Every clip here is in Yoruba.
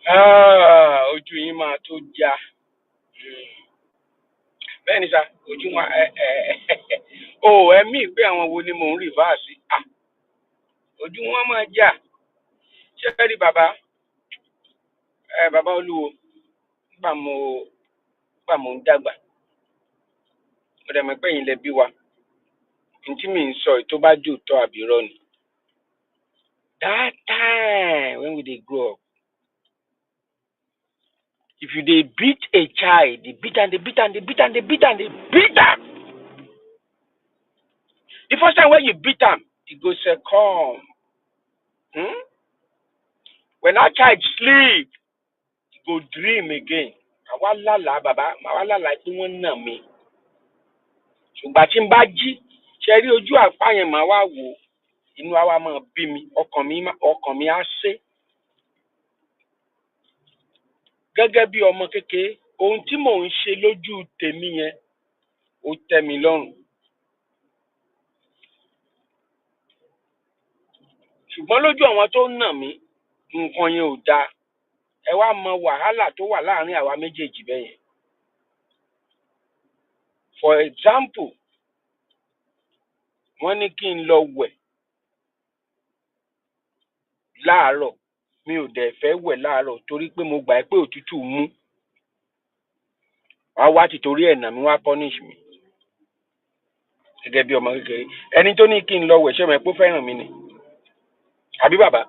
Ojú yín máa tó já. Bẹ́ẹ̀ ni sá, ojú wọn ẹ̀mí pé àwọn wo ni mò ń rìvásì. Ojú wọn máa já. Ṣé ẹ rí bàbá Olúwo nígbà mo ń dàgbà. Mo dẹ̀ mọ̀ pé ẹ̀yin lẹ bí wa. N tí mi ń sọ tó bá jò tọ́ àbí irọ́ ni. That time when we dey grow up, if you dey beat a child, dey beat am. The first time when you beat am, e go say come. When that child sleep, e go dream again. Àwa lálàá bàbá, àwa lálàá tí wọ́n nà mí. Ṣùgbọ́n tí n bá jí, ṣe rí ojú àpá yẹn màá wá wò, inú àwa máa bí mi, ọkàn mi á sé. Gẹ́gẹ́ bí ọmọ kékeré, ohun tí mò ń ṣe lójú tèmi yẹn, ó tẹ́ mi lọ́rùn. Ṣùgbọ́n lójú àwọn tó nà mí, nǹkan yẹn ò dáa. Ẹ wá mọ wàhálà tó wà láàrin àwa méjèèjì bẹ́ẹ̀ yẹn. For example, wọ́n ní kí n lọ wẹ̀ láàárọ̀. Mi ò dẹ̀ fẹ́ wẹ̀ láàárọ̀ torí pé mo gbà pé òtútù mú. Wá ti torí ẹ̀ nà mí wá punish mi. Gẹ́gẹ́ bí ọmọ kékeré. Ẹni tó ní kí n lọ wẹ̀ ṣé mọ̀ pé ó fẹ́ràn mi ni. Àbí bàbá?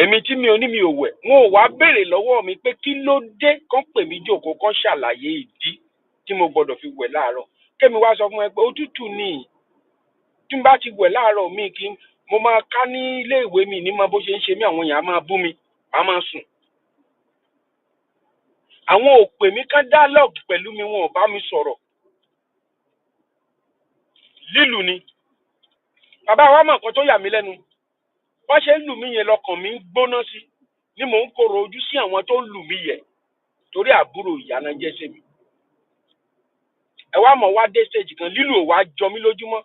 Èmi tí mi ò wẹ̀, wọn ò wá béèrè lọ́wọ́ mi pé kí ló dé kán pè mí jókòó kán ṣàlàyé ìdí tí mo gbọ́dọ̀ fi wẹ̀ láàárọ̀. Kémi wá sọ fún ẹ pé òtútù ni. Tí n bá ti wẹ̀ láàárọ̀ mi mo máa ká ní ilé ìwé mi ní mọ bó ṣe ń ṣe mí, àwọn èèyàn á máa bú mi, á máa sùn. Àwọn ò pè mí kán dialogue pẹ̀lú mi, wọn ò bá mi sọ̀rọ̀. Lílù ni. Bàbá wa mọ̀ nǹkan tó yà mí lẹ́nu. Wọ́n ṣe ń lù mí yẹn lọ́kàn mi ń gbóná sí. Ni mò ń korò ojú sí àwọn tó ń lù mí yẹn. Torí àbúrò ìyá náà jẹ́ sẹ́mi. Ẹ wá mọ̀ wá dé stage kan, lílù ò wá jọ mí lójúmọ́.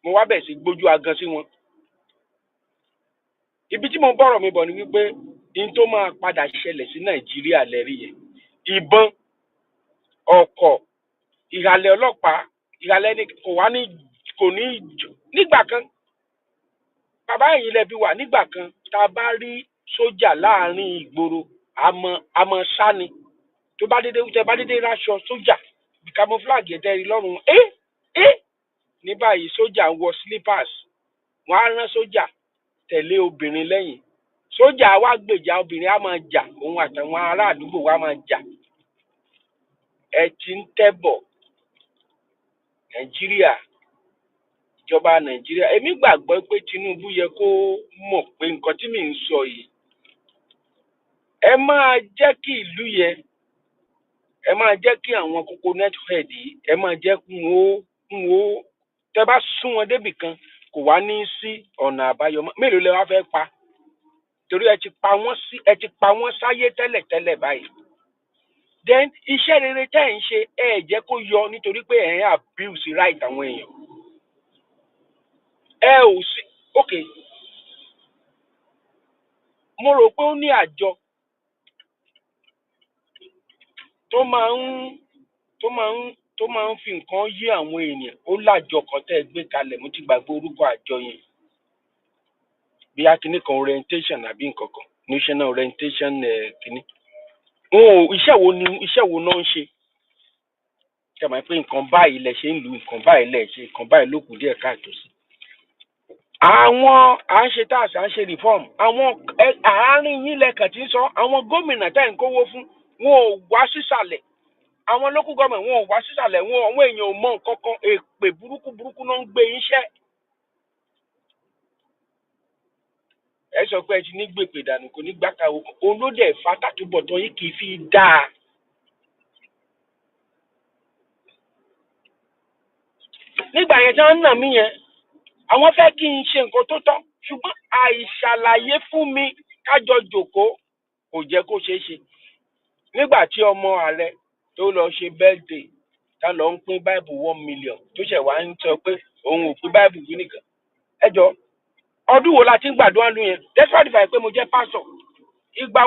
Mo wá bẹ̀ sí gbójú agan sí wọn. Ibi tí mo bọ̀rọ̀ mi bọ̀ ni wípé in tó máa padà ṣẹlẹ̀ sí Nàìjíríà lẹ́rí yẹn. Ìbọn, ọkọ̀, ìhàlẹ̀ ọlọ́pàá, ìhàlẹ̀ ni kò ní nígbà kan. Bàbá ẹ̀yin lẹ́bi wà nígbà kan tá a bá rí sójà láàrin ìgboro àmọ́ sá ni. Tó bá dédé ráṣọ sójà bí camouflage ẹ̀dẹ́ rí lọ́rùn. Ní báyìí sójà ń wọ slippers. Wọ́n á rán sójà tẹ̀lé obìnrin lẹ́yìn. Sójà wá gbèjà obìnrin á máa jà, òun àtàwọn ará àdúgbò wa máa jà. Ẹ ti ń tẹ́bọ̀ Nàìjíríà, ìjọba Nàìjíríà. Èmi gbàgbọ́ pé Tinubu yẹ kó mọ̀ pé nǹkan tí mi ń sọ yìí. Ẹ máa jẹ́ kí ìlú yẹn, ẹ máa jẹ́ kí àwọn coconut head yìí, ẹ máa jẹ́ kún ó tẹ́ bá sún wọn débì kan kò wá ní sí ọ̀nà àbáyọ mọ́. Mélòó lẹ wá fẹ́ pa? Torí ẹ ti pa wọ́n sáyé tẹ́lẹ̀ báyìí. Then iṣẹ́ rere tẹ́ ẹ̀ ń ṣe ẹ jẹ́ kó yọ nítorí pé ẹ̀ ń abuse right àwọn èèyàn. Ẹ ò sí okay. Mo rò pé ó ní àjọ tó máa ń fi nǹkan yé àwọn èèyàn. Ó lájọ kan tẹ́ ẹ gbé kalẹ̀, mo ti gbàgbé orúkọ àjọ yẹn. Bí akíní kan orientation àbí nǹkan kan, national orientation kíní. Iṣẹ́ wo náà ń ṣe? Ṣé ẹ mọ̀ pé nǹkan báyìí lẹ ṣe ń lù, nǹkan báyìí lẹ ṣe, nǹkan báyìí ló kù díẹ̀ káàtó sí. Àwọn à ń ṣe tax, à ń ṣe reform, àwọn àárín yín lẹ́kàn tí ń sọ, àwọn gómìnà tẹ́ ń kówó fún, wọn ò wá sísàlẹ̀. Àwọn local government wọn ò wá sísàlẹ̀, àwọn èèyàn ò mọ nǹkan kan, èpè burúkú náà ń gbé iṣẹ́. Ẹ sọ pé ẹ ti ní gbèpè dànù kò ní gbàkà olódẹ fàtàtúbọ̀tán yìí kì í fi dáa. Nígbà yẹn tí wọ́n ń nà mí yẹn, àwọn fẹ́ kí n ṣe nǹkan tó tọ́, ṣùgbọ́n àìṣàlàyé fún mi kájọ jòkóó kò jẹ́ kó ṣeé ṣe. Nígbà tí ọmọ ààrẹ tó lọ ṣe birthday tá lọ ń pín báìbù 1 million tó ṣẹ̀ wá ń sọ pé òun ò pín báìbù yìí nìkan. Ẹ jọ ọdún wo la ti ń gbàdúrà lóyún yẹn despite the fact pé mo jẹ́ pastor. Ìgbà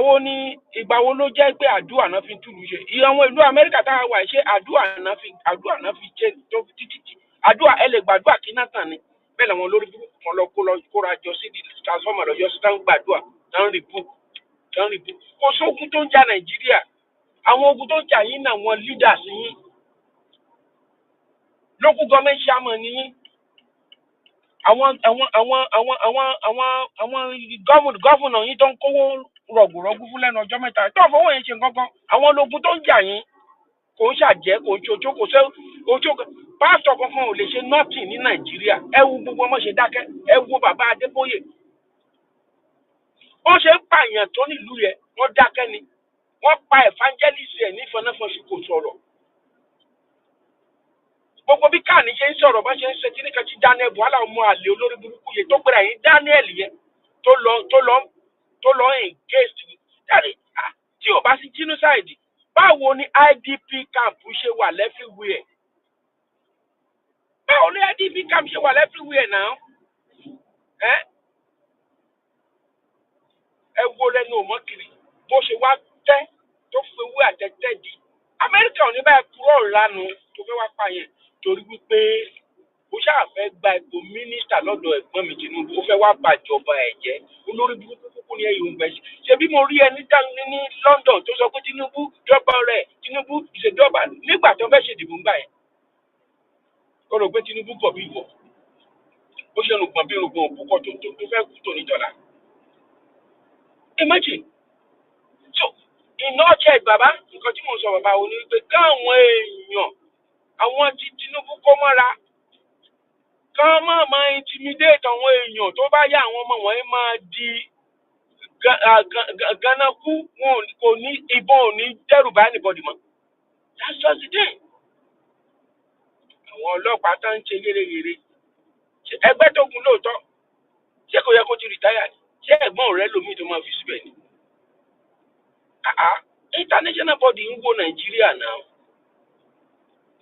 wo ló jẹ́ pé àdúrà náà fi túlù ṣe iye àwọn ìlú Amẹ́ríkà tá a wà ṣé àdúrà náà fi ṣe tó títí àdúrà ẹ lè gbàdúrà kí náà tàn ní bẹ́ẹ̀ làwọn olórí burúkú kan lọ kóra jọ sí di transformer lọ́jọ́ sí táwọn gbàdúrà táwọn rìbú kò sóògùn tó ń jà Nàìjíríà àwọn ogun tó ń jà yín náà wọn leaders yín local government chairman yín àwọn gọ́fúnà yín tó ń kówó rọ̀gùrọ̀gù fún lẹ́nu ọjọ́ mẹ́ta tó fọwọ́ yẹn ṣe nǹkan àwọn ológun tó ń jà yín kò ń ṣàjẹ́ kò ń ṣojú kò ṣe ojú pásítọ̀ kankan ò lè ṣe nothing ní Nàìjíríà ẹ wo gbogbo ọmọ ṣe dákẹ́ ẹ wo bàbá Adébóyè wọ́n ṣe ń pààyàn tó nílùú yẹn wọ́n dákẹ́ ni wọ́n pa evangelist ẹ̀ ní fọnáfọ́sí kò sọ̀rọ̀ gbogbo bí káàní ṣe ń sọ̀rọ̀ bá ṣe ń ṣe kí nìkan tí Daniel buhala ọmọ àlè olórí burúkú yẹn tó gbéra yín Daniel yẹn tó lọ engaged jáde tí ò bá sí genocide báwo ni IDP camp ṣe wà everywhere báwo ni IDP camp ṣe wà everywhere náà ẹ wo lẹ́nu òmọ́kiri bó ṣe wá tẹ́ tó fewé àtẹ́tẹ́ di Amẹ́ríkà ò ní báyìí kúrò lánàá tó fẹ́ wá pa yẹn torí wípé ó ṣáà fẹ́ gba ipò mínísítà lọ́dọ̀ ẹ̀gbọ́n mi Tinubu ó fẹ́ wá bàjọba ẹ̀ jẹ́ olórí burúkú kúkú ní ẹ̀yìn òǹgbẹ́ ṣe bí mo rí ẹni dání ní London tó sọ pé Tinubu jọba rẹ̀ Tinubu ìṣèjọba nígbà tó fẹ́ ṣe ìdìbò ńgbà yẹn ó rò pé Tinubu kọ̀ bí ìwọ̀ ó ṣe rògbòn bí rògbòn òkúkọ tó fẹ́ kú tò níjọba imagine so iná ọ̀chẹ́ bàbá nǹkan tí mo sọ bàbá wo ni wípé káwọn èèyàn àwọn tí Tinubu kó mọ́ra kán máa intimidate àwọn èèyàn tó bá yá àwọn ọmọ wọ̀nyí máa di gánakú wọn kò ní ìbọn ò ní dẹ́rù bá anybody mọ́ that's just the thing. àwọn ọlọ́pàá tó ń ṣe yéreyére ẹgbẹ́ tó kún lóòótọ́ ṣé kò yẹ kó ti rìtáyà ni ṣé ẹ̀gbọ́n rẹ lómi tó máa fi síbẹ̀ ni. International body ń wo Nàìjíríà náà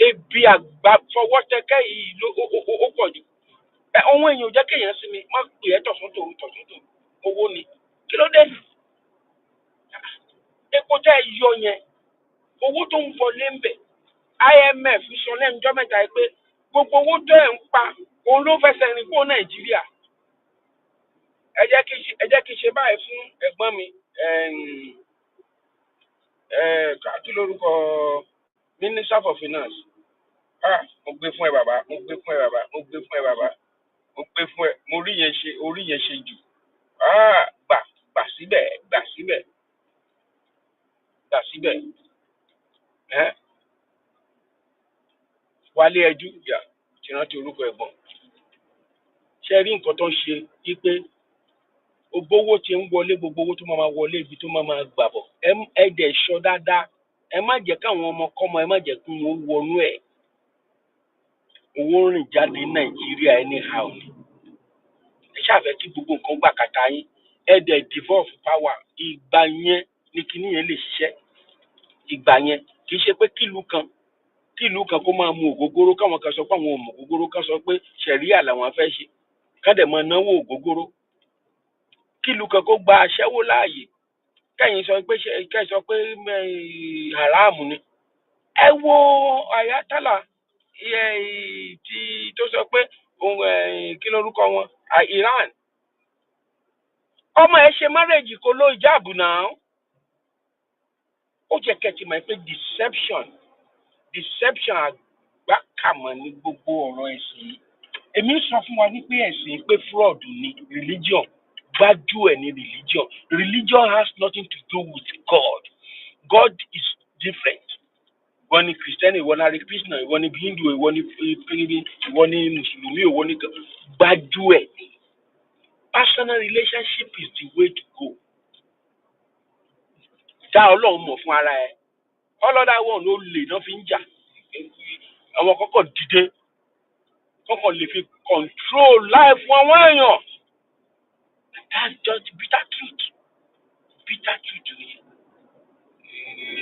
ebi àgbà fọwọ́tẹ́kẹ́ yìí ó pọ̀ jù ohun èèyàn ò jẹ́ kéèyàn sinmi má pè é tọ̀súntò owó ni kí ló dé epo tẹ́ ẹ yọ yẹn owó tó ń wọlé ń bẹ̀ IMF sọ lẹ́nujọ́ mẹ́ta yìí pé gbogbo owó tó ẹ̀ ń pa òun ló fẹsẹ̀ rìn kó Nàìjíríà ẹ jẹ́ kí n ṣe báyìí fún ẹ̀gbọ́n mi kí lórúkọ Minister for Finance mo gbé fún ẹ bàbá mo gbé fún ẹ mo rí yẹn ṣe jù gbà síbẹ̀ Wálé ẹjú ìyá ti rántí orúkọ ẹ̀gbọ́n ṣe rí nǹkan tó ń ṣe wípé owó tí ń wọlé gbogbo owó tó máa wọlé ibi tó máa gbà bọ̀ ẹ dẹ̀ ṣọ́ dáadáa ẹ má jẹ́ káwọn ọmọkọ́mọ ẹ má jẹ́ kí wọ́n wọnú ẹ̀ owó rìn jáde Nàìjíríà anyhow ni ẹ ṣàfẹ́ kí gbogbo nǹkan gbà kàtà yín ẹ dẹ̀ devolve power ìgbà yẹn ni kíní yẹn lè ṣiṣẹ́ ìgbà yẹn kì í ṣe pé kílùú kan kó máa mu ògógóró káwọn kan sọ pé àwọn ò mu ògógóró kan sọ pé ṣẹ̀ríà làwọn fẹ́ ṣe ká dẹ̀ máa náwó ògógóró kílùú kan kó gba aṣẹ́wó láàyè kẹ́yìn sọ pé haramu ni ẹ wo Ayatollah tó sọ pé kí lórúkọ wọn Iran ọmọ ẹ ṣe márèjì kó ló ìjáàbù náà ó jẹ́ kẹ́tì máa pé deception àgbákàmọ́ ní gbogbo ọ̀rọ̀ ẹ̀sìn yìí èmi ń sọ fún wa wípé ẹ̀sìn pé fraud ni religion gbájú ẹ̀ ní religion has nothing to do with God is different ìwọ ni Christian ìwọ ni ari Krishna ìwọ ni Hindu ìwọ ni Mùsùlùmí ìwọ ni gbájú ẹ̀ ní personal relationship is the way to go dá Ọlọ́run mọ̀ fún ara ẹ̀ ọlọ́dà wọn ló lè náà fi ń jà àwọn kọ́kọ́ dìde kọ́kọ́ lè fi control life fún àwọn èèyàn that's just the bitter truth ni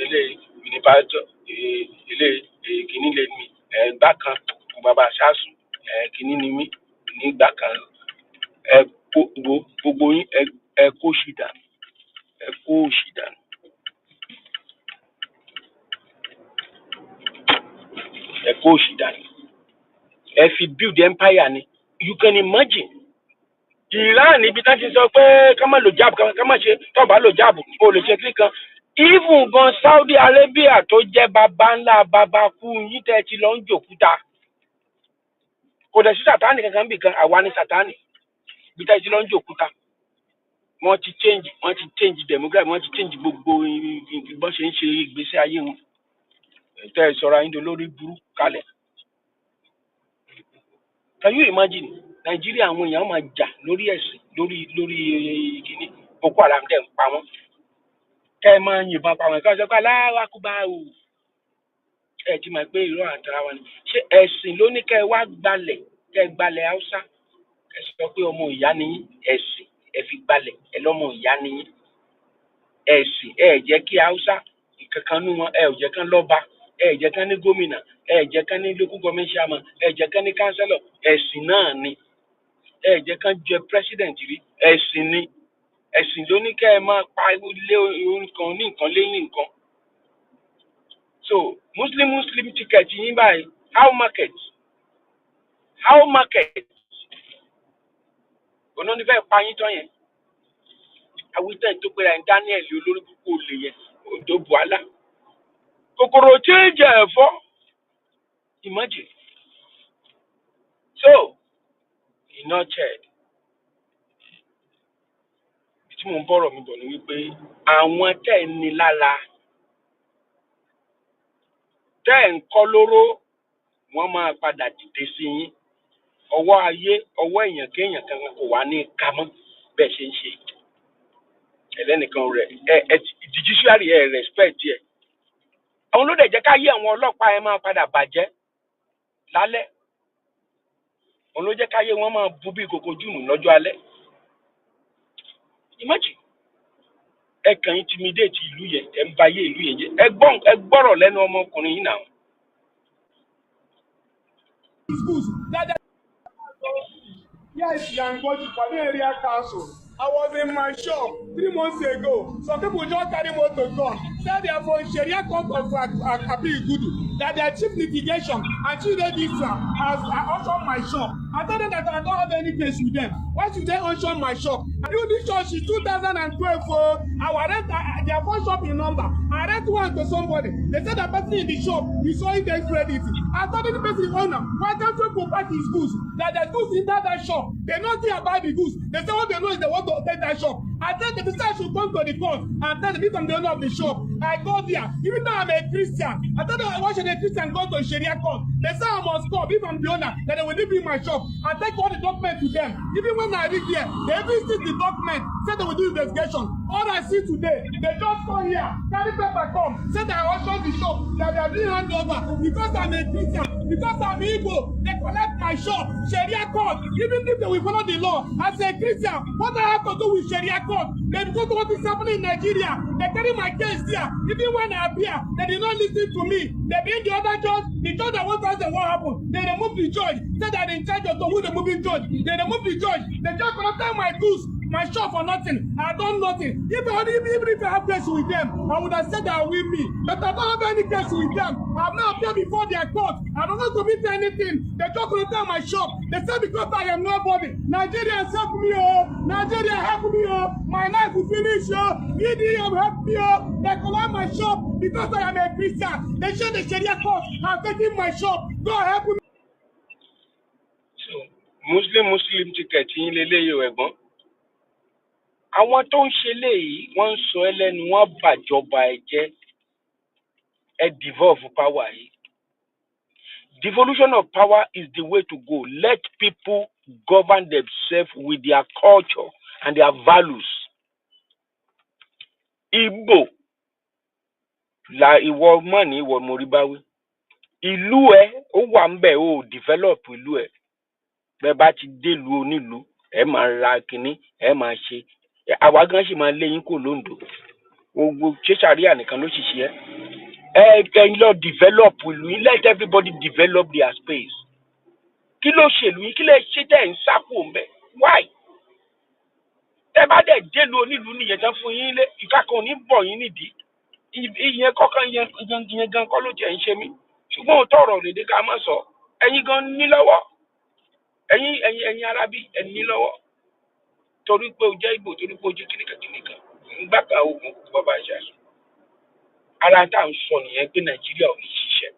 ilé ìnìbàjọ ilé kìíní lè mi ẹgbà kan bàbá ṣáàṣù kìíní ni mí nígbà kan gbogbo yín ẹ kó ṣì dànù, ẹ kó ṣì dànù, ẹ kó ṣì dànù, ẹ fi build empire ni. You can imagine Iran ibi tá ti sọ pé ká má lo jab ká má ṣe tó bá lo jab o lè ṣe kíkan. Even gan Saudi Arabia tó jẹ́ baba ńlá baba kú yín tẹ́ ti lọ ń jòkúta kò dẹ̀ sí sàtáànì kankan bì kan àwa ni sàtáànì bí tẹ́ ti lọ ń jòkúta. Wọ́n ti change demography, wọ́n ti change gbogbo bọ́n ṣe ń ṣe ìgbésí ayé wọn. Tẹ́ ẹ sọ̀rọ̀ ayé lórí burú kalẹ̀. Can you imagine Nàìjíríà àwọn èèyàn máa jà lórí ẹ̀sìn lórí kìíní Boko Haram dẹ̀ ń pa wọ́n. Kẹ́ ẹ máa yìnbọn pa wọ́n kí wọ́n sọ pé aláwa kú bá o. Ẹ ti mọ̀ pé irọ́ àtàrà wa ni. Ṣé ẹ̀sìn ló ní kẹ́ ẹ wá gbalẹ̀ kẹ́ ẹ gbalẹ̀ Haúsá? Ẹ sọ pé ọmọ ìyá ni yín, ẹ̀sìn ẹ fi gbalẹ̀ ẹ lọ́mọ ìyá ni yín. Ẹ̀sìn ẹ jẹ́ kí Haúsá ìkankan nú wọn ẹ ò jẹ́ kán lọ́ba, ẹ jẹ́ kán ní gómìnà, ẹ jẹ́ kán ní local government chairman, ẹ jẹ́ kán ní councillor. Ẹ̀sìn náà ni. Ẹ jẹ́ kán jẹ president rí. Ẹ̀sìn ni. Ẹ̀sìn ló ní kẹ́ ẹ máa pa ilé nǹkan ní nǹkan lẹ́yìn nǹkan. So Muslim ticket yín báyìí how market ọ̀nà ní fẹ́ pa yín tán yẹn. Àwítẹ́ tó pera ẹ̀ Daniel olórí púpọ̀ olè yẹn òjò buhala. Kòkòrò tí ń jẹ ẹ̀fọ́ imagine. So in nutshell tí mo ń bọ̀rọ̀ mi bọ̀ ni wípé àwọn tẹ́ ẹ̀ ní lára tẹ́ ẹ̀ ń kọ́ lóró wọ́n máa padà dìde sí yín. Ọwọ́ ayé ọwọ́ èèyàn kéèyàn kankan kò wá ní ká mọ́ bẹ́ẹ̀ ṣe ń ṣe. Ẹlẹ́nìkan rẹ̀ the judiciary ẹ̀ respect ẹ̀. Àwọn ló dẹ̀ jẹ́ ká yé àwọn ọlọ́pàá ẹ̀ máa padà bàjẹ́ lálẹ́. Àwọn ló jẹ́ ká yé wọ́n máa bu bí kòkó jùmù lọ́jọ́ alẹ́. Imagine ẹ kàn intimidate ìlú yẹn ẹ ń ba ayé ìlú yẹn jẹ́. Ẹ gbọ́rọ̀ lẹ́nu ọmọkùnrin yìí náà. Yes, Yangoji for the area council. I was in my shop 3 months ago. Some people just carry motor gun. Said they are from Sharia court of Gudu. That their chief litigation and chief registrar has auctioned my shop. I told them that I don't have any case with them. Why should they auction my shop? I do this shop in 2012. I will rent their phone shop in number. I rent one to somebody. They said the person in the shop is showing them credit. I told the person owner, why can't you provide his goods? That the goods in that shop, they know nothing about the goods. They say what they know is they want to take that shop. I tell them the person should come to the court and tell them if I'm the owner of the shop. I go there. Even though I'm a Christian, I tell them why should a Christian go to Sharia court? They say I must come if I'm the owner, that they will leave me my shop. I take all the documents to them. Even when I reach there, they even see the document, say they will do investigation. All I see today, they just come here, carry paper come, say that I auction the shop, that they are doing handover because I'm a Christian, because I'm Igbo, they collect my shop, Sharia court, even if they will follow the law. As a Christian, what I have to do with Sharia court? They go to what is happening in Nigeria. They carry my case there. Even when I appear, they did not listen to me. They bring the other judge, the judge that wants us and what happened. They remove the judge, said that in charge of who the moving judge. They remove the judge. The judge cannot tell my goods, my shop for nothing. I done nothing. Even if I have case with them, I would have said that with me. But I don't have any case with them. I have not appeared before their court. I don't know commit anything. They just cannot tell my shop. They say because I am nobody. Nigerians help me, oh. Nigeria help me, oh. My life will finish, oh. EDM help me, oh. They collect my shop because I am a Christian. They show the Sharia court. I'm taking my shop. God help me. So Muslim ticket yín lélẹ́yìí o ẹ̀gbọ́n. Àwọn tó ń ṣe léyìí wọ́n ń sọ ẹlẹ́nu wọn bàjọba ẹ jẹ́ ẹ devolve power yìí. Devolution of power is the way to go. Let people govern themselves with their culture and their values. Igbo la ìwọ mọ́ni ìwọ moribawi. Ìlú ẹ ó wà ń bẹ̀ ó develop ìlú ẹ. Bẹ́ẹ̀ bá ti dé ìlú onílùú ẹ máa ra kínní ẹ máa ṣe. Àwa gan ṣì máa lé yín kò lóńdó. Gbogbo ṣé sàríà nìkan ló ṣiṣẹ́. Can you develop ìlú yín? Let everybody develop their space. Kí ló ṣèlú yín? Kí lè ṣe tẹ̀ ń sápò ń bẹ̀? Why? tẹ́ bá dẹ̀ délu onílùú nìyẹn tán fún yín lé ìka kan ò ní bọ̀ yín nídìí ìyẹn kọ́kàn yẹn gan kọ́ ló tiẹ̀ ń ṣe mí ṣùgbọ́n òótọ́ ọ̀rọ̀ òdèdè ká má sọ ẹ̀yin gan ní lọ́wọ́ ẹ̀yin arábí ẹ̀ ní lọ́wọ́ torí pé o jẹ́ Ìgbò torí pé o jẹ́ kìnìkan nígbà kan oògùn kò bàbá ṣe àṣọ ara tá à ń sọ nìyẹn pé Nàìjíríà ò ní ṣiṣẹ́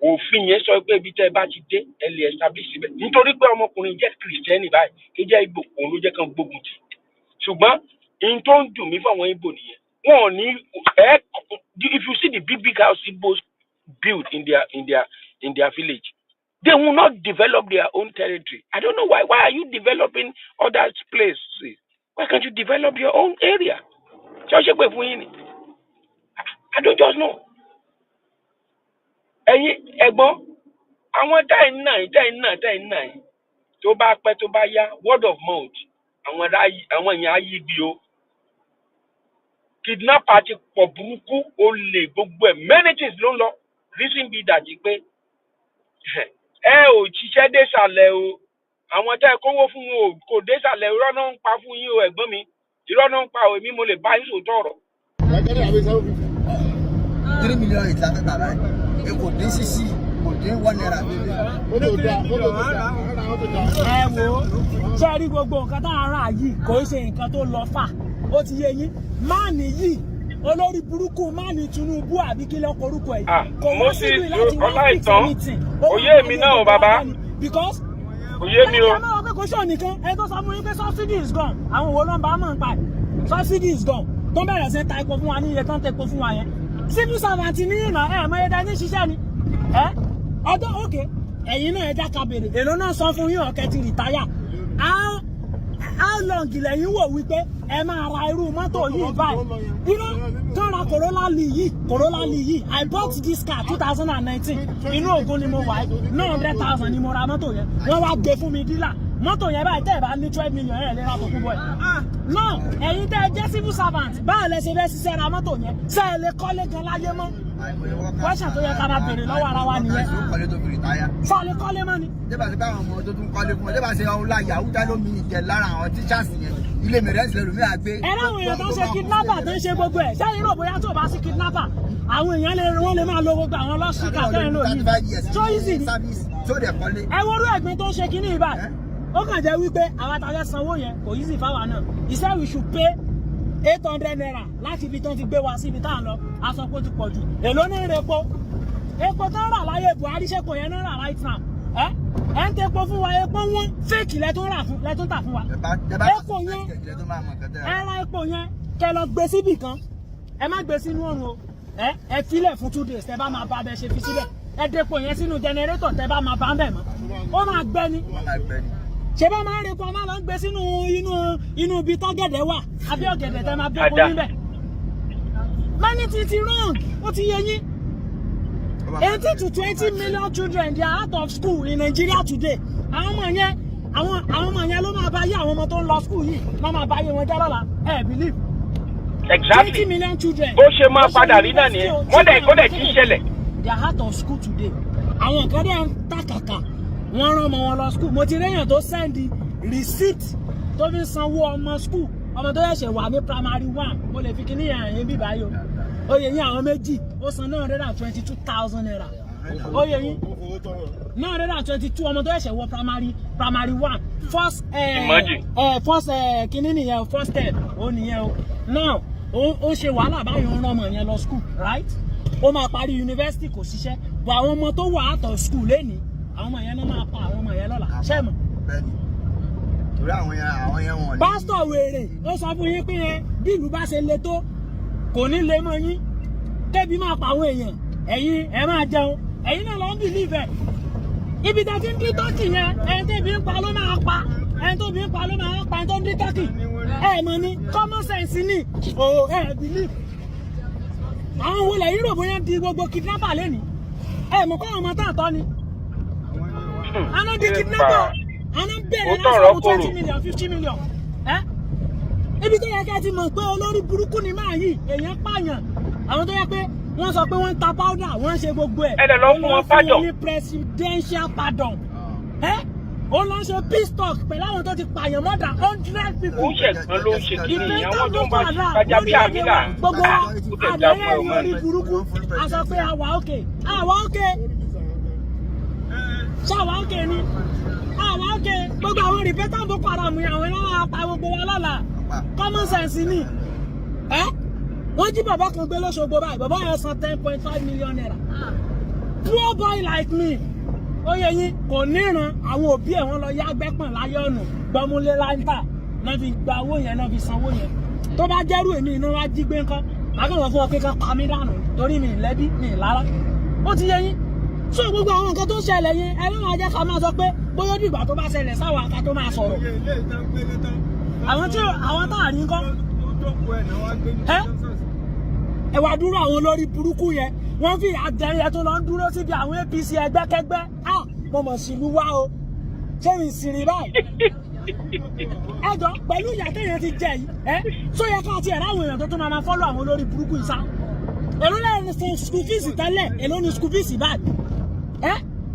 òfin yẹn sọ pé ibi tẹ́ ẹ bá ti dé ẹ lè establish síbẹ̀ nítorí pé ọmọkùnrin jẹ́ kìrìsìtẹ́nì báyìí kí jẹ́ Ìgbò òun ló jẹ́ kán gbógun tì ṣùgbọ́n in tó ń dùn mí fáwọn Ìgbò nìyẹn wọn ò ní if you see the big house Igbos build in their village they will not develop their own territory. I don't know why are you developing other places? Why can't you develop your own area? I don't just know. Ẹ̀yin ẹ̀gbọ́n àwọn táyìn náà tó bá pẹ́ tó bá yá word of mouth àwọn èèyàn ayé bí o kidnapper ti pọ̀ burúkú olè gbogbo ẹ̀ many things ló ń lọ reason be that pé ẹ ò ṣiṣẹ́ désàlẹ̀ o àwọn tẹ́ ẹ kówó fún wọn o kò désàlẹ̀ irọ́ náà ń pa fún yín o ẹ̀gbọ́n mi irọ́ náà ń pa o èmi mo lè bá yín sòótọ́ ọ̀rọ̀. 3 million ìtàkùn tàbí ẹ kò dín sísí kò dín 1 naira. ẹ wo ṣe rí gbogbo nǹkan tá a rà yìí kò ṣe nǹkan tó lọ fà ó ti yé yín máàní yìí olórí burúkú máàní Tinubu àbí kí lọ́kọ̀ orúkọ ẹ̀ kò wọ́n síbi láti wọ́n fi tẹ̀mítì òye mi náà o bàbá because òye mi o. ẹ máa wọ pé kò ṣe ònìkan ẹ tó sọ fún yín pé subsidy is gone àwọn òwò ló ń bá mọ̀ ń pa subsidy is gone tó bẹ̀rẹ̀ sí ta epo fún wa ní iye tó ń tepo fún wa yẹn civil servant ní ìmọ̀ ẹ̀ mọ ẹ̀dá ní ṣiṣẹ́ ni ọdún òkè ẹ̀yin náà ẹ̀dá kabèrè èlò náà sọ fún yín ọ̀kẹ́ ti rìtáyà how long lẹ́yìn wò wípé ẹ máa ra irú mọ́tò yìí báyìí tó ra Corolla yìí I bought this car 2019 inú Ògùn ni mo wà yìí 900,000 ni mo ra mọ́tò yẹn wọ́n wá gbé fún mi dílà mọ́tò yẹn báyìí tẹ́ ẹ̀ bá ní 12 million ẹ̀ lè ra tó kún bọ̀ ẹ̀ náà ẹ̀yin tẹ́ ẹ jẹ́ civil servant báwo lẹ ṣe fẹ́ ṣiṣẹ́ ra mọ́tò yẹn ṣé ẹ lè kọ́lé gan láyé mọ́ wọ́ṣà tó yẹ ká máa béèrè lọ́wọ́ ara wa nìyẹn ṣé ẹ lè kọ́lé mọ́ ni. débà sí báwọn ọmọ tó tún kọ́lé fún ọ débà sí ọ̀hún láyà àwùjá lómi ìjẹ lára àwọn tíṣàsì yẹn ilé mẹrẹsì lè lómi àgbé. ẹ láwọn èèyàn tó ń ṣe kidnapper tó ń ṣe gbogbo ẹ̀ ṣé irú bóyá tó bá sí kidnapper àwọn èèyàn wọ́n lè máa lo gbogbo àwọn lọ́sùkà tẹ́lẹ̀ lóyún tó easy ni ẹ wọ́rú ẹ̀gbin tó ń ṣe kínní ìbá ó kàn jẹ́ wípé àwọn àtàlẹ́ sanwó yẹn kò easy fáwa náà he said we should pay 800 naira láti ibi tó ti gbé wa sí ibi tá à ń lọ aṣọ pé ó ti pọ̀ jù èló ní epo tó ń rà láyé Buhari ṣẹ́kọ̀ọ́ yẹn náà rà right now ẹ ń tepo fún wa epo wọn fake lẹ́tún tà fún wa epo yẹn ẹ ra epo yẹn kẹ lọ gbé síbì kan ẹ má gbé sínú ọ̀run o ẹ filẹ̀ fún 2 days tẹ bá máa bá bẹ ṣe fi sílẹ̀ ẹ depo yẹn sínú generator tẹ bá máa bá bẹ̀ mọ́ ó máa gbẹ ni ṣe bá máa ń repo máa lọ ń gbé sínú inú ibi tọ́gẹ̀dẹ̀ wà àbí ọ̀gẹ̀dẹ̀ tẹ máa bẹ́ẹ̀ kó níbẹ̀ many things wrong ó ti yé yín 18 to 20 million children they are out of school in Nigeria today àwọn ọmọ yẹn ló máa bá yé àwọn ọmọ tó ń lọ school yìí wọ́n máa bá yé wọn jẹ́ lọ́la believe exactly 20 million children bó ṣe máa padà rí náà nìyẹn wọ́n dẹ̀ kí ń ṣẹlẹ̀. they are out of school today àwọn kan dẹ̀ ń tàkàkà wọ́n rán ọmọ wọn lọ school mo ti réyàn tó send receipt tó fi sanwó ọmọ school ọmọ tó ṣẹ̀ṣẹ̀ wà ní primary 1 mo lè fi kíní yẹn bí báyìí o oyè yín àwọn méjì ó san 922,000 naira oyè yín 922 ọmọ tó ṣẹ̀ṣẹ̀ wọ primary 1 first kíní nìyẹn first step ó nìyẹn o now ó ṣe wàhálà báyìí ó ń rán ọmọ yẹn lọ school right ó máa parí university kò ṣiṣẹ́ bọ̀ àwọn ọmọ tó wà out of school lénìí àwọn ọmọ yẹn ló máa pa àwọn ọmọ yẹn lọ́la ṣé mọ̀. torí àwọn yẹn wọn. pásítọ̀ wèrè ó sọ fún yín pé bí ìlú bá ṣe le tó kò ní le mọ́ yín kébi máa pa àwọn èèyàn ẹ̀yin ẹ̀ máa jẹun ẹ̀yin náà lọ ń bìlíìfù ẹ̀ ibi tẹ́ ti ń dín tọ́kì yẹn ẹni tó bí ń pa ló máa pa ẹni tó bí ń pa ló máa pa ẹni tó ń dín tọ́kì ẹ̀ mọ̀ ní common sense ní bìlíìfù àwọn wo lẹ́yìn rò bóyá di gbogbo kidnapper lẹ́nìí mọ̀ kọ́ ọmọ tá àtọ́ ni àná di kidnapper àná bẹ̀rẹ̀ láti fún 20 million 50 million ibi tó yẹ kí ẹ ti mọ̀ pé olórí burúkú ni máa yìí èèyàn pààyàn àwọn tó yẹ pé wọ́n sọ pé wọ́n ń ta powder wọ́n ń ṣe gbogbo ẹ̀ ẹ lè lọ fún wọn pardon ní presidential pardon ó lọ ṣe peace talk pẹ̀lú àwọn tó ti pààyàn more than 100 people. ó ṣẹ̀gbọ́n ló ń ṣe kí ni àwọn tó ń bá ìfẹ́ bí àmìlà gbogbo wa àdéhùn ẹ̀yìn orí burúkú a sọ pé àwa òkè ṣáwa òkè ni àwa òkè gbogbo àwọn rìpẹ́tà Boko Haram yẹn àwọn náà pa gbogbo wa lọ́la common sense ni wọ́n jí bàbá kan gbé lọ́ṣogbo báyìí bàbá yẹn san 10.5 million naira poor boy like me ó yẹ yín kò níran àwọn òbí ẹ̀ wọ́n lọ yá gbẹ́pọ̀n láyé ọ̀nà gbọmúlé láńtà náà fi gba owó yẹn náà fi sanwó yẹn tó bá jẹ́rú èmi iná wá jí gbé ńkọ́ lákàtúntò fún ọ pé ká pa mí dànù torí mi lẹ́bí mi lára ó ti yẹ yín so gbogbo àwọn nǹkan tó ṣẹlẹ̀ yẹn ẹ máa jẹ́ ká máa sọ pé bóyá dìgbà tó bá ṣẹlẹ̀ sáwọn àká tó máa sọ̀rọ̀ àwọn tá à rí ńkọ́ ẹ wá dúró àwọn olórí burúkú yẹn wọ́n fi àjẹyẹ tó lọ ń dúró síbi àwọn APC ẹgbẹ́kẹ́gbẹ́ mo mọ̀ sílùú wá o ṣé mi sì rí báyìí ẹjọ́ pẹ̀lú ìyà téèyàn ti jẹ yìí tó yẹ ká ti ẹ̀rọ àwọn èèyàn tó tún máa fọ́lọ̀ àwọn olórí burúkú ìsá èló lẹ́yìn ní school fees tẹ́lẹ̀ èló ní school fees báyìí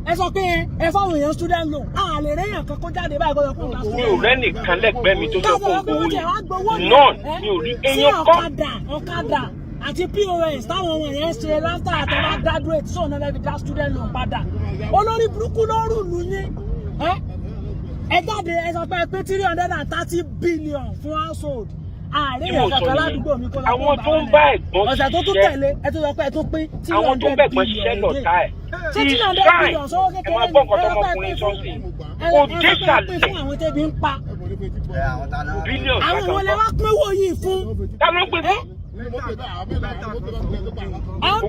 ẹ sọ pé ẹ fáwọn èèyàn student loan a lè réyàn kan kó jáde báyìí kó fún mi ò rẹ́nìkan lẹ́gbẹ̀ẹ́ mi tó sọ fún ògbówó yìí náà mi ò rí èèyàn kan ọ̀kadà àti POS táwọn ọmọ yẹn ṣe láfta àtọ́wá graduate so náà lẹ́bi dá student loan padà olórí burúkú ló rù lù yín ẹ jáde ẹ sọ pé 330 billion fún household ààrẹ yẹn kankan ládùúgbò mi kó lọ àwọn tó ń bá ẹ̀gbọ́n ọ̀sẹ̀ tó tún tẹ̀lé ẹ tó sọ pé ẹ tún pín 300 billion àwọn tó ń bẹ̀gbọ́n ṣiṣẹ́ lọ́ta ẹ̀ ṣé 300 billion sọ́wọ́ kékeré ẹ máa gbọ́ nǹkan tọmọkùnrin sọ́ọ̀sì kò dé sàlẹ̀ fún àwọn tẹ́bi ń pa bílíọ̀nù àwọn ìwọlé wá pínwó yìí fún ta ló ń pè fún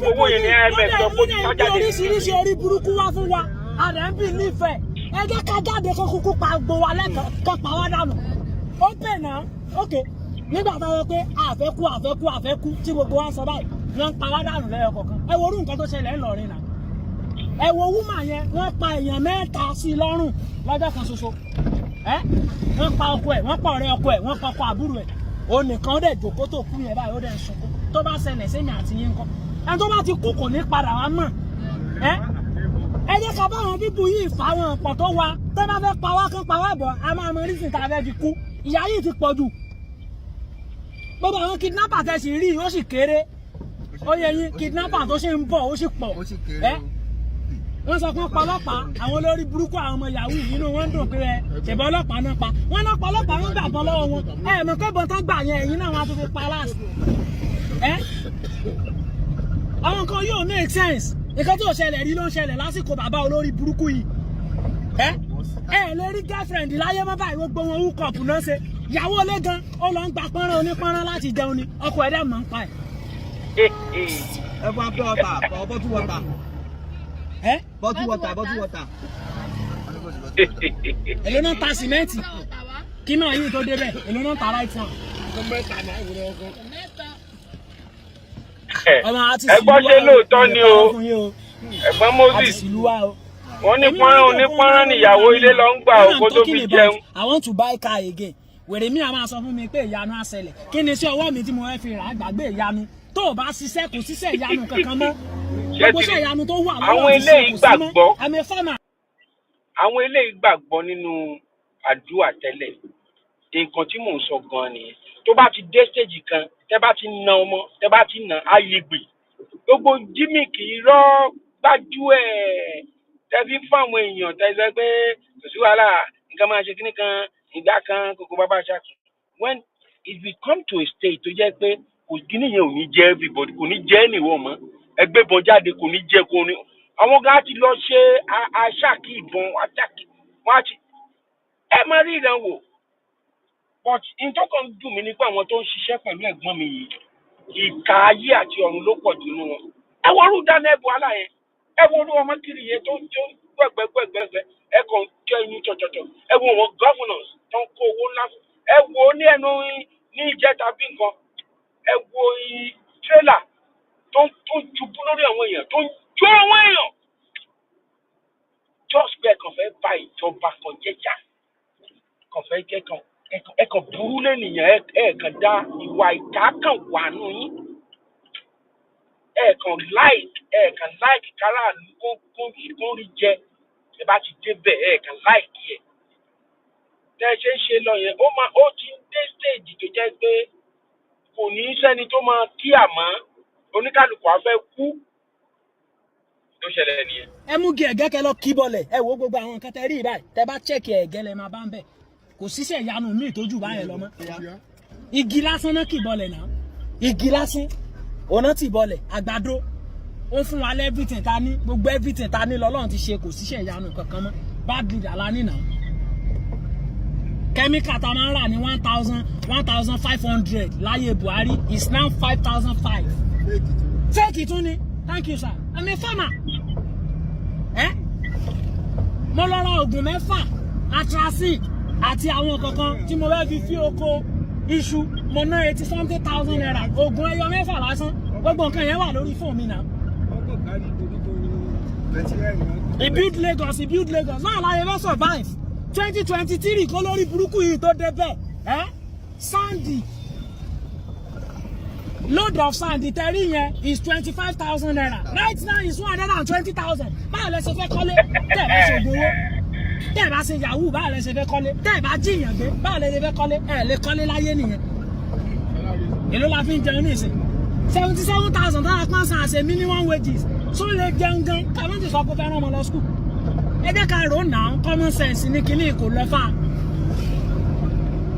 gbogbo owó yẹn ní IMF lọ kó tó jáde oríṣiríṣi orí burúkú wá fún wa àrẹ ń bì nífẹ̀ẹ́ ẹ jẹ́ ká jáde kó kúkú pa gbogbo wa lẹ́kọ̀ọ́ ká pa wá dànù ó pè náà ókè nígbà tó yẹ pé àfẹ́kù tí gbogbo wa ń sọ báyìí wọ́n ń pa wá dànù lẹ́yọ kọ̀ọ̀kan ẹ wo orú nǹkan tó ṣẹlẹ̀ ńlọrin náà ẹ wo wúmà yẹn wọ́n pa èèyàn 3 sí lọ́rùn lọ́jọ́ kan ṣoṣo wọ́n pa ọkọ ẹ̀ wọ́n pa ọ̀rẹ́ ọkọ ẹ̀ wọ́n pa ọkọ àbúrò ẹ̀ òun nìkan ó dẹ̀ jòkó tó kú yẹn báyìí ó dẹ̀ ń sunkún tó bá ṣẹlẹ̀ sẹ́mi àti yín kọ́ ẹni tó bá ti kú kò ní padà wá mọ̀ ẹ jẹ́ ká bá àwọn bíbù yìí fà wọn pọ̀ tó wa tẹ́ bá fẹ́ pa wá kán pa wá bọ̀ a máa mọ orísìí tá a fẹ́ fi kú ìyá yìí ti pọ̀ jù gbogbo àwọn kidnapper tẹ̀sí rí ó sì kéré ó yẹ yín kidnapper tó ṣe ń bọ̀ ó sì pọ̀ wọ́n sọ pé ọlọ́pàá àwọn olórí burúkú àwọn ọmọ yahoo nínú wọn ń dùn pé ṣèbọ̀ ọlọ́pàá náà pa wọ́n náà pa ọlọ́pàá wọn gbà bọ́ lọ́wọ́ wọn mọ̀ pé bọ́tán gbà yẹn ẹ̀yìn náà wọn á tún fi pa láàsì àwọn nǹkan yóò make sense nǹkan tó ṣẹlẹ̀ rí ló ń ṣẹlẹ̀ lásìkò bàbá olórí burúkú yìí lè rí girlfriend láyé mọ́ báyìí gbogbo wọn hook up náà ṣe ìyàwó ilé gan ó lọ ń gba pọ́nrán onípọ́nrán láti jẹun ni ọkọ ẹ̀dẹ̀ mọ̀ ń pa ẹ̀. ẹ fún apẹ́ ọ̀tà bọ́tú wọ̀tà. bọ́tú wọ̀tà. èló náà ta sìmẹ́ǹtì kí náà yìí tó débẹ̀ èló náà ta right one. ẹ̀gbọ́n ṣe lóòótọ́ ni o ẹ̀gbọ́n Moses wọ́n ní pọ́nrán onípọ́nrán níyàwó ilé lọ ń gbà òkú tó fi jẹun. I want to buy car again wèrè mi àwọn sọ fún mi pé ìyanu á ṣẹlẹ̀ kí ni sí ọwọ́ mi tí mo fẹ́ fi rà á gbàgbé ìyanu tó o bá ṣiṣẹ́ kò ṣiṣẹ́ ìyanu kankan mọ́ gbogbo ṣe ìyanu tó wà lọ́wọ́ ti ṣe kò sí mọ́ àmì fọ́mà. àwọn eléyìí gbàgbọ́ nínú àdúrà tẹ́lẹ̀ nǹkan tí mò ń sọ gan-an nìyẹn tó bá ti dé stage kan tẹ́ bá ti na ọmọ tẹ́ bá ti na ayégbè gbogbo jímìkì irọ́ gbájú ẹ̀ tẹ́bí fún àwọn èèyàn tẹ́sẹ̀ pé kò sí wàhálà nǹkan máa ṣe kíní kan ìgbà kan kòkó bàbá ṣáàkì when it will come to a stage tó jẹ́ pé kò kíní yẹn ò ní jẹ́ everybody kò ní jẹ́ ẹnìwọ̀n mọ́ ẹgbẹ́ ìbọn jáde kò ní jẹ́ kò ní àwọn gan ti lọ ṣe aṣáàkì ìbọn aṣáàkì wọn á ti ẹ máa rí ìdánwò but ìtọ́kàn dùn mí nípa àwọn tó ń ṣiṣẹ́ pẹ̀lú ẹ̀gbọ́n mi yìí ìka ayé àti ọ̀run ló pọ̀ jù nínú wọn ẹ wọ́n rú dáná ẹ̀bùn alá yẹn ẹ wo olú ọmọ kiri yẹn tó gbẹgbẹgbẹgbẹ ẹ kàn jẹ inú tọ̀tọ̀tọ̀ ẹ wo wọn governors tó ń kó owó ńlá ẹ wo ní ẹnu ní ìjẹta bí nǹkan ẹ wo trailer tó ń jubú lórí àwọn èèyàn tó ń jó àwọn èèyàn just bẹ́ẹ̀ kàn fẹ́ bá ìjọba kan jẹ́jà kàn fẹ́ jẹ́ kan ẹ kàn burú lẹ́nìyàn ẹ kàn dá ìwà ìka kan wà nù yín. ẹ kàn láìkì káràlú kó rí jẹ ẹ bá ti débẹ̀ ẹ kàn láìkì ẹ tẹ́ ṣe ń ṣe lọ yẹn ó ti ń dé stage tó jẹ́ pé kò ní sẹ́ni tó máa kí àmọ́ oníkálukú á fẹ́ kú tó ṣẹlẹ̀ nìyẹn. ẹ mú gí ẹ̀gẹ́ kẹ lọ kí bọlẹ̀ ẹ wo gbogbo àwọn nǹkan tẹ rí báyìí tẹ bá chẹ́ẹ̀kì ẹ̀gẹ́ lẹ máa bá ń bẹ̀ kò síṣẹ́ ìyanu míì tó jù báyẹn lọ mọ́ igi lásán náà kì bọlẹ̀ náà igi lásán ọ̀nà tì bọlẹ̀ àgbàdo ó fún wa everything ta ní gbogbo everything ta ní lọ́lọ́run ti ṣe kò síṣẹ́ ìyanu kankan mọ́ bad leader la ní náà kẹ́míkà tá a máa ń rà ní 1,500 láyé Buhari is now 5,500 fake tún ni thank you sir I'm a farmer mo lọ ra oògùn 6 atracid àti àwọn kankan tí mo fẹ́ fi oko iṣu mo ná 80-something naira oògùn ẹyọ 6 lásán gbogbo nǹkan yẹn wà lórí fóònù mi náà. Build Lagos náà láyé fẹ́ survive 2023 kó lórí burúkú yìí tó débẹ̀ sandy load of sandy tẹ́rí yẹn is 25,000 naira right now is 120,000 báwo lẹ ṣe fẹ́ kọ́lé tẹ́ ẹ bá ṣe gbowó tẹ́ ẹ bá ṣe yahoo báwo lẹ ṣe fẹ́ kọ́lé tẹ́ ẹ bá jiyàn gbé báwo lẹ ṣe fẹ́ kọ́lé ẹ lè kọ́lé láyé nìyẹn èló la fi ń jẹun ní ìsìn 77,000 dára kan san àṣẹ minimum wages so lè jẹun gan kàwọn ti sọ pé fẹ́ràn ọmọ lọ school ẹ jẹ́ ká rò náà common sense ní kíní kò lọ fà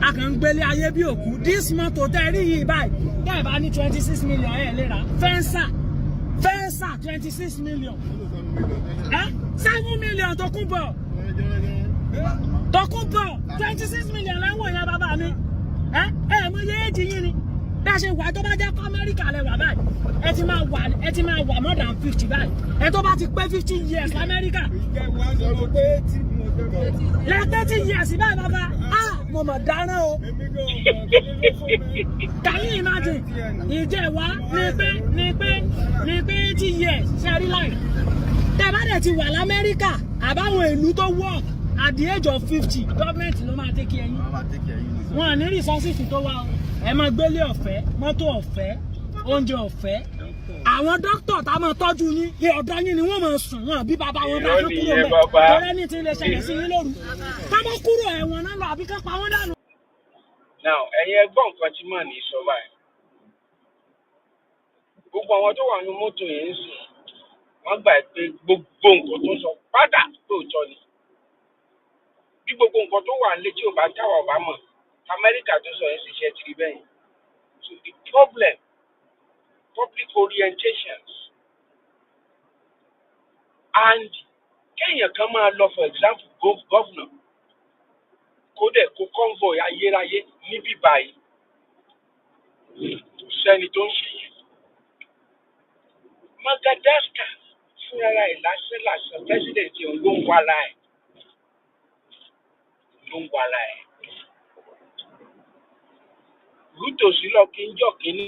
á kàn ń gbélé ayé bí òkú this month tẹ́ rí yìí báyìí tẹ́ ẹ bá ní 26 million ẹ̀ lè ra fẹ́ǹsà 26 million 7 million tó kún bọ̀ 26 million lẹ́wọ̀n yẹn bàbá mi mọ iye èjì yín ni bí a ṣe wà tó bá jẹ́ kó Amẹ́ríkà lẹ wà báyìí ẹ ti máa wà more than 50 báyìí ẹ tó bá ti pé 50 years lamẹ́ríkà lẹ́tẹ́ 30 years báyìí bàbá mo mọ̀ dáná o can you imagine ìjẹ̀wá ní pé 80 years ṣe rí láì tẹ́ bá dẹ̀ ti wà lamẹ́ríkà àbáwọn ìlú tó work at the age of 50 gọ́ọ̀mẹ̀ntì ló máa tẹ́kì ẹ̀yìn wọn ní resources tó wà ẹ máa gbélé ọ̀fẹ́ mọ́tò ọ̀fẹ́ oúnjẹ ọ̀fẹ́ àwọn dókítà tá a máa tọ́jú yín ọ̀dọ̀ yín ni wọ́n máa sùn wọn bí bàbá wọn bá kúrò mẹ́ tọ́lẹ́ ní ti lè ṣẹlẹ̀ sí yín lóru ká bá kúrò ẹ̀wọ̀n náà lọ àbí ká pa wọ́n dànù. now ẹ̀yin ẹgbọ́n nǹkan tí màá ní sọ báyìí gbogbo àwọn tó wà ní mọ́tò yẹn ń sùn wọ́n gbà pé gbogbo nǹkan tó sọ pátá lóòótọ́ ni bí gbogbo nǹkan tó wà létí ò bá táwà ọ̀bá mọ̀ Amẹ́ríkà tó sọ yẹn sì ṣe tìrí bẹ́yìn so the problem public orientations and kéèyàn kan máa lọ for example governor kó dẹ̀ kó convoy ayérayé níbí báyìí sẹ́ni tó ń ṣe yẹn Madagascar fúnra ẹ̀ lásán president yẹn ló ń wàlá ẹ̀ rútòsí lọ kí n jọ kínní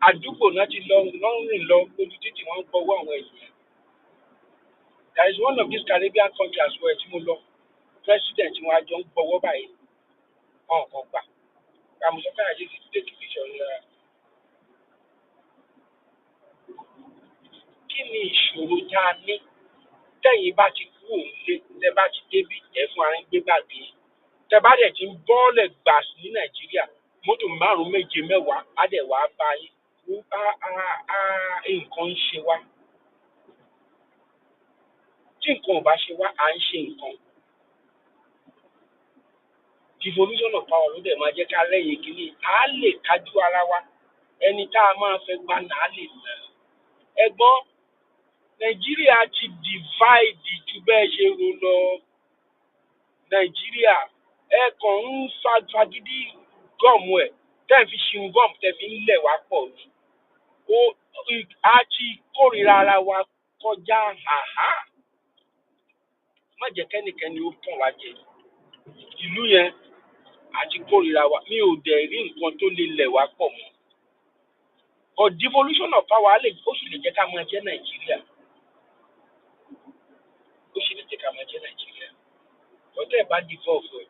àdúgbò náà ti lọ rìn lọ lójú títì wọn ń gbọ́wọ́ àwọn èèyàn. There is one of these Caribbean countries as well tí mo lọ president wọn àjọ ń gbọ́wọ́ báyìí ọ̀kan gbà àmùsọ̀fẹ́ àyè ti take picture rẹ̀. Kí ni ìṣòro tá a ní tẹ́yìn bá ti kú òun lé tẹ́ bá ti débi ẹ̀ fún ara ń gbé gbàgbé tẹ́ bá dẹ̀ ti ń bọ́ọ̀lẹ̀ gbà ní Nàìjíríà mọ́tò 5, 7, 10 á dẹ̀ wá bá yín nǹkan ń ṣe wá tí nǹkan ò bá ṣe wá à ń ṣe nǹkan devolution of power ló dẹ̀ máa jẹ́ ká lẹ́yìn kínní á lè kájú ara wa ẹni tá a máa fẹ́ gbà náà á lè nà ẹ̀gbọ́n Nàìjíríà ti divide ju bẹ́ẹ̀ ṣe rò lọ Nàìjíríà ẹ kàn ń fagídí gọ́ọ̀mù ẹ̀ tẹ́ fi ṣin gọ́ọ̀mù tẹ́ fi ń lẹ̀ wá pọ̀ ni a ti kórìíra ara wa kọjá àhá má jẹ́ kẹ́nikẹ́ni ó tàn wá jẹ ìlú yẹn a ti kórìíra wa mi ò dẹ̀ rí nǹkan tó lè lẹ̀ wá pọ̀ mọ́ but devolution of power ó sì lè jẹ́ ká máa jẹ́ Nàìjíríà ó sì lè jẹ́ ká máa jẹ́ Nàìjíríà ọ̀tẹ̀ bá devolve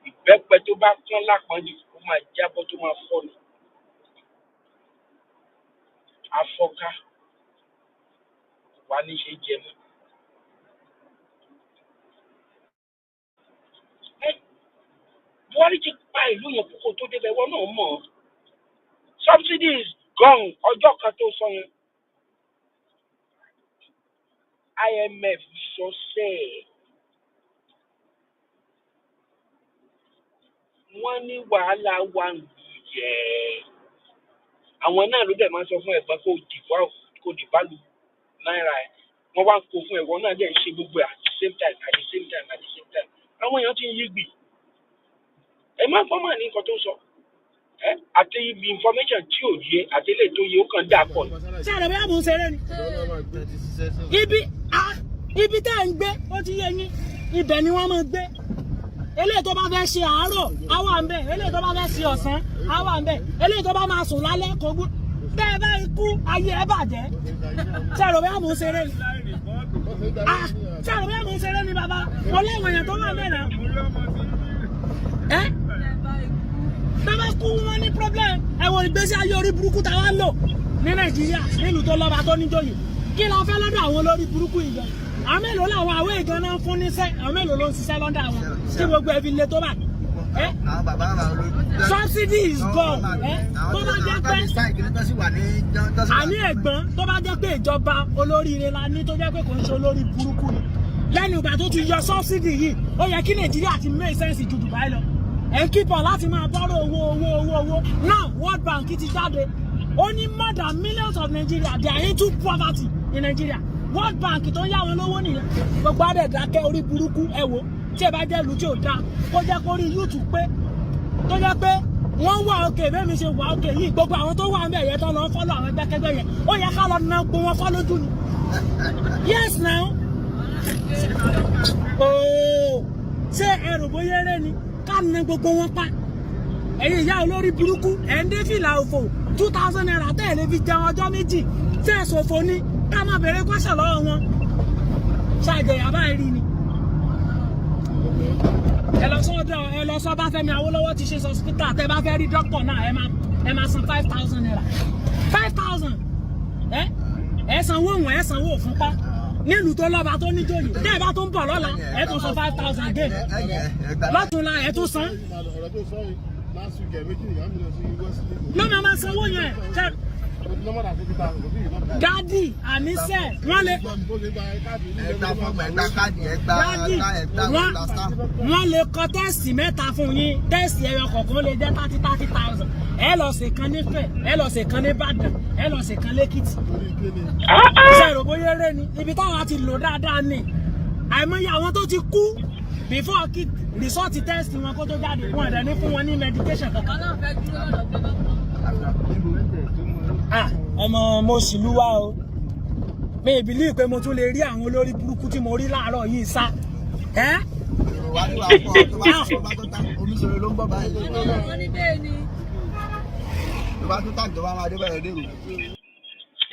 ìbẹ́pẹ tó bá kán lápọ́njù ó máa jábọ́ tó máa fọ́ ni afọ́ká wà ní ṣe jẹ mọ́ Buhari ti pa ìlú yẹn kókó tó débẹ̀ wọ́n náà mọ̀. Subsidy is gone ọjọ́ kan tó sọ yẹn. IMF sọ sẹ́ẹ̀. Wọ́n ní wàhálà wà ń yẹ. Àwọn náà ló dẹ̀ máa sọ fún ẹ̀gbọ́n kó dìbàlù náírà ẹ̀. Wọ́n wá ń kó fún ẹ̀wọ̀n náà dẹ̀ ń ṣe gbogbo at the same time. Àwọn èèyàn ti ń yí gbì. Ẹ má gbọ́ mà ní nǹkan tó sọ. Àti ibi information tí ò yé àti ilé tó yé ó kàn dà pọ̀. Ṣé àrẹ̀ bóyá mò ń ṣeré ni? Ibi tá à ń gbé ó ti yé yín. Ibẹ̀ ni wọ́n máa gbé. Eléyìí tó bá fẹ́ ṣe àárọ̀ á wà ń bẹ̀. Eléyìí tó bá fẹ́ ṣe ọ̀sán á wà ń bẹ̀. Eléyìí tó bá máa sùn lálẹ́ kò gbú. Bẹ́ẹ̀ bá ikú ayé ẹ bàjẹ́. Ṣé àrẹ̀ bóyá mò ń ṣeré ni? Ṣé àrẹ̀ bóyá mò ń ṣeré ni bàbá? Mo láwọn èèyàn tó wà mẹ́rin. Bàbá kú wọn ní problem. Ẹ̀wọ̀n ìgbésí ayé orí burúkú tá a wá lò ní Nàìjíríà nílùú tó lọ́ba tó níjòyè. Kí la fẹ́ lọ́dọ̀ àwọn olórí burúkú yìí gan? Àwọn mélòó làwọn àwé ìgan náà ń fún níṣẹ́? Àwọn mélòó ló ń ṣiṣẹ́ lọ́dọ̀ àwọn? Tí gbogbo ẹ̀ fi le tó bá. Subsidy is gone. Tó bá jẹ́ pé àní ẹ̀gbọ́n tó bá jẹ́ pé ìjọba olóríire la ní tó jẹ́ pé kò ń ṣe olórí burúkú ni. Lẹ́nu ìgbà tó ti yọ subsidy yìí, ó yẹ kí Nàìjíríà ti make sense ju Dubai lọ. Ẹ kíkọ̀ láti máa bọ́rọ̀ owó. Now World Bank ti jáde. Ó ní more than millions of Nigeria they are into poverty in Nigeria. World Bank tó ń yá wọn lówó nìyẹn. Gbogbo àdẹ̀ dákẹ́ orí burúkú ẹ wo. Tí ẹ bá jẹ́ ìlú tí ò dáa, kó jẹ́ kó rí YouTube pé tó jẹ́ pé wọ́n wà òkè bẹ́ẹ̀ mi ṣe wà òkè yìí. Gbogbo àwọn tó wà ń bẹ̀ yẹn tó lọ fọ́lọ́ àwọn ẹgbẹ́kẹ́gbẹ́ yẹn. Ó yẹ ká lọ na gbogbo wọn fọ́ lójú ni. Yes now. Ṣé ẹrù bóyá eré ni? Ká na gbogbo wọn pa. Ẹ̀yin ìyá olórí burúkú ẹ̀ ń dé fìlà òfò 2000 naira tẹ́lẹ̀ fi jẹun ọjọ́ méjì tí ẹ̀ ṣòfò ní ká máa bèrè kwẹ́sẹ̀ lọ́wọ́ wọn. Ṣàjẹyà báyìí rí ni. Ẹ lọ sọ Báfẹ́mi Awólọ́wọ̀ ti ṣe hospital tẹ́ bá fẹ́ rí dókítà náà ẹ máa san 5000 naira. 5000 ẹ sanwó wọn ẹ sanwó òfúnpá. Nílùú tó lọ́ba tó níjòyè tẹ́ ẹ bá tó ń bọ̀ lọ́la ẹ tún san 5000 again. Lọ́tùnla ẹ tún san. Ló máa sanwó yẹn. Dádì àníṣe wọ́n lè kọ tẹ́sì mẹ́ta fún yín. Tẹ́sì ẹyọ kọ̀ọ̀kan lè jẹ́ 30,000. Ẹ lọ ṣe kan nífẹ̀, ẹ lọ ṣe kan ní Ìbàdàn, ẹ lọ ṣe kan lẹ́kìtì. Ṣé èrò bóyá eré ni? Ibi táwọn ti lò dáadáa ni. Àìmọye àwọn tó ti kú before kí rìsọ́ọ̀tì tẹ́sì wọn kó tó jáde wọn ẹ̀dẹ̀ ní fún wọn ní medication kankan. Ọmọ mo sì lú wá o. Mi ì believe pé mo tún lè rí àwọn olórí burúkú tí mo rí láàárọ̀ yìí sá.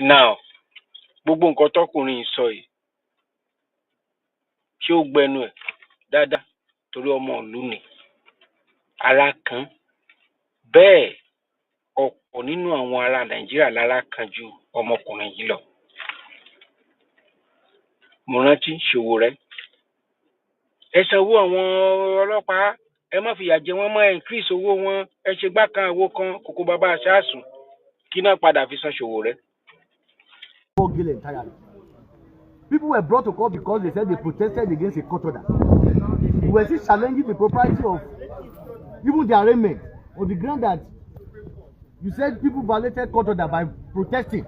Now, gbogbo nǹkan tọkùnrin sọ yìí ṣé ó gbẹnu ẹ̀ dáadáa torí ọmọ ìlú ni ara kan bẹ́ẹ̀ ọ̀pọ̀ nínú àwọn ará Nàìjíríà lára kan ju ọmọkùnrin yìí lọ. Mo rántí Sowore ẹ sanwó àwọn ọlọ́pàá ẹ má fìyà jẹ wọ́n mọ́ ẹ increase owó wọn ẹ ṣe gbá kan àwo kan kókó bàbá aṣáàsùn kí náà padà fi san Sowore. People were brought to court because they said they protested against a court order. We were still challenging the propriety of even the arraignment on the ground that you said people violated court order by protesting.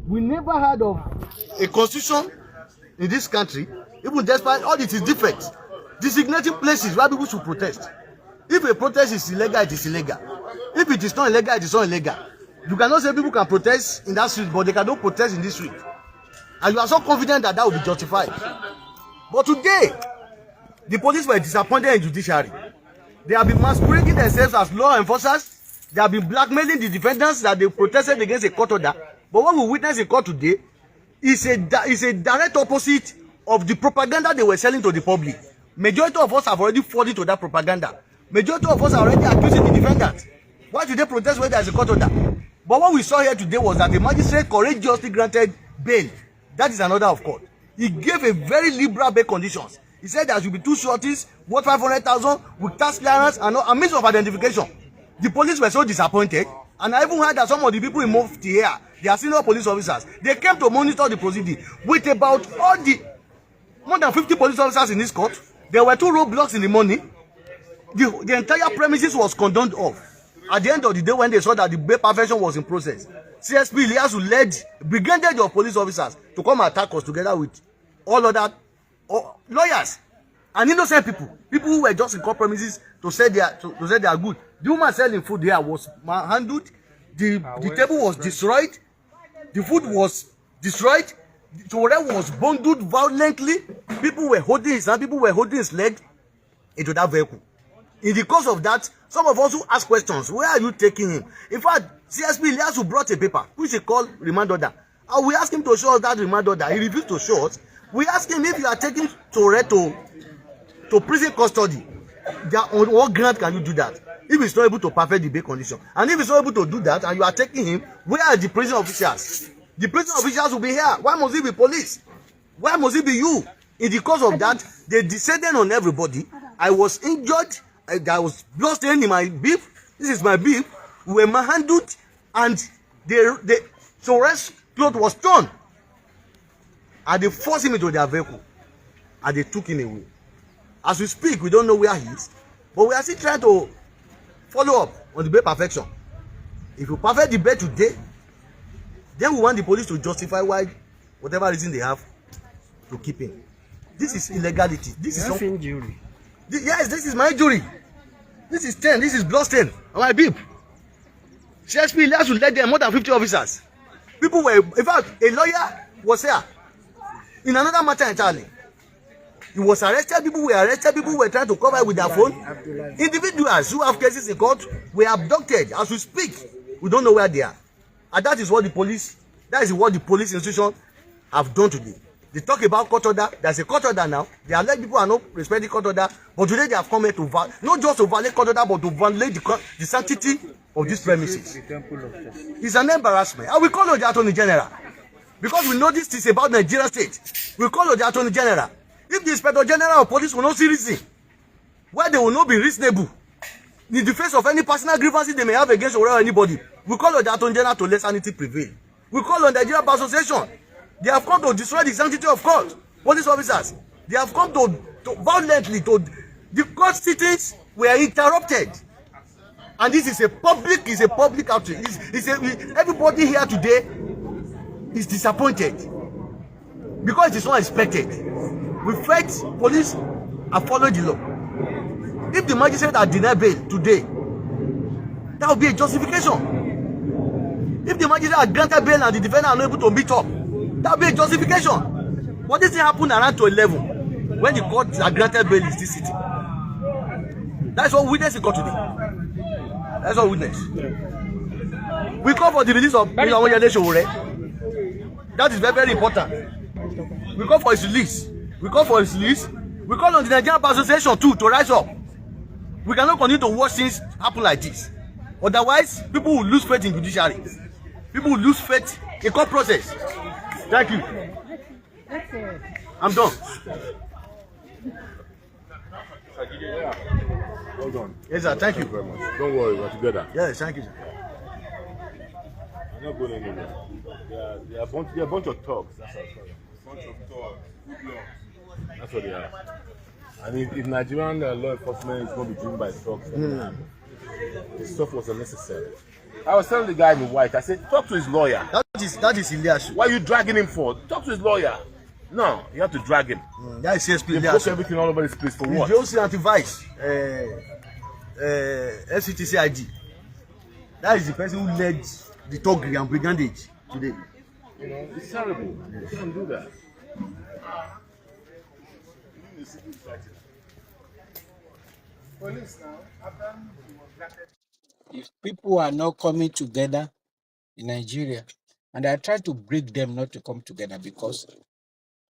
We never heard of a constitution in this country, even despite all its defects, designating places where people should protest. If a protest is illegal, it is illegal. If it is not illegal, it is not illegal. You cannot say people can protest in that street, but they cannot protest in this street. And you are so confident that that will be justified. But today, the police were disappointed in judiciary. They have been masquerading themselves as law enforcers. They have been blackmailing the defendants that they protested against a court order. But what we witness in court today is a direct opposite of the propaganda they were selling to the public. Majority of us have already fallen to that propaganda. Majority of us are already accusing the defendants. Why did they protest when there is a court order? But what we saw here today was that the magistrate courageously granted bail. That is another of court. He gave a very liberal bail conditions. He said there should be 2 shorties worth 500,000 with tax clearance and means of identification. The police were so disappointed, and I even heard that some of the people in Mufti here, they are senior police officers. They came to monitor the proceeding with about more than 50 police officers in this court. There were 2 roadblocks in the morning. The entire premises was cordoned off. At the end of the day, when they saw that the bail perfection was in process, CSP Iliasu led brigade of police officers to come attack us together with all other lawyers and innocent people who were just in court premises to say they are good. The woman selling food here was handled. The table was destroyed. The food was destroyed. The Tore was bundled violently. People were holding his hand. People were holding his leg into that vehicle. In the course of that, some of us who ask questions, where are you taking him? In fact, CSP Iliasu brought a paper, which he called remand order. And we asked him to show us that remand order. He refused to show us. We asked him, if you are taking Tore to prison custody, on what ground can you do that? If he's not able to perfect the bail condition. And if he's not able to do that, and you are taking him, where are the prison officials? The prison officials will be here. Why must it be police? Why must it be you? In the course of that, they descended on everybody. I was injured. I was bloodstained in my beef. This is my beef. We were manhandled, and the Tore's cloth was torn. And they forced him into their vehicle, and they took him away. As we speak, we don't know where he is, but we are still trying to follow up on the bail perfection. If you perfect the bail today, then we want the police to justify why, whatever reason they have, to keep him. This is illegality. This is injury. Yes, this is my injury. This is 10. This is blood stain on my bib. CSP Iliasu led them more than 50 officers. People were, in fact, a lawyer was here. In another matter entirely. He was arrested. People were arrested. People were trying to cover with their phone. Individuals who have cases in court were abducted. As we speak, we don't know where they are. And that is what the police institution have done today. They talk about court order. There's a court order now. They alleged people are not respecting court order. But today they have come here to not just to violate court order, but to violate the sanctity of this premises. It's an embarrassment. And we call on the Attorney General. Because we know this is about Nigeria state. We call on the Attorney General. If the Inspector General of Police will not see reason, why they will not be reasonable in the face of any personal grievances they may have against or anybody, we call on the Attorney General to let sanity prevail. We call on the Nigeria Bar Association. They have come to destroy the sanctity of court. Police officers, they have come to violently the court sittings were interrupted. And this is a public outrage. Everybody here today is disappointed because it is not expected. We felt police have followed the law. If the magistrate had denied bail today, that would be a justification. If the magistrate had granted bail and the defendant are not able to meet up, that would be a justification. But this thing happened around to 11 when the court had granted bail in this city. That's what witness in court today. That's what witness. We call for the release of Oluwo Showore. That is very, very important. We call for his release. We call for his release. We call on the Nigerian Bar Association too to rise up. We cannot continue to watch things happen like this. Otherwise, people will lose faith in judiciary. People will lose faith in court process. Thank you. I'm done. Hold on. Yes, sir. Thank you very much. Don't worry, we're together. Yes, thank you, sir. You're not going anywhere. They are a bunch of thugs. That's what That's what they are. And if Nigerian law enforcement is going to be driven by thugs, this stuff was unnecessary. I was telling the guy in white, I said, talk to his lawyer. That is Iliasu. Why are you dragging him for? Talk to his lawyer. No, you have to drag him. That is CSP Iliasu. They broke everything all over this place for what? The OC anti-vice, FCTC ID. That is the person who led the thuggery and brigandage today. You know, it's terrible. You can't do that. If people are not coming together in Nigeria, and I try to break them not to come together because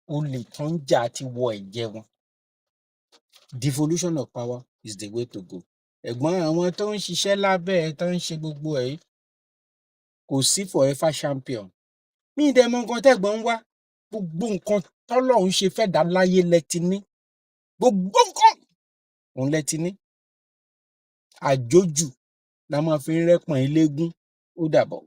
only devolution of power is the way to go. Ẹ̀gbọ́n àwọn tó ń ṣiṣẹ́ lábẹ́ ẹ̀ tó ń ṣe gbogbo ẹ̀ kò sí forever champion. Mi ì dẹ̀ mọ nǹkan tẹ́gbọ́n ń wá. Gbogbo nǹkan tọ́lọ́run ṣe fẹ́ dá láyé lẹ́tí ní. gbogbo nǹkan òun lẹ ti ní àjójù la máa fi ń rẹ́pọ̀n eléégún ó dàbọ̀.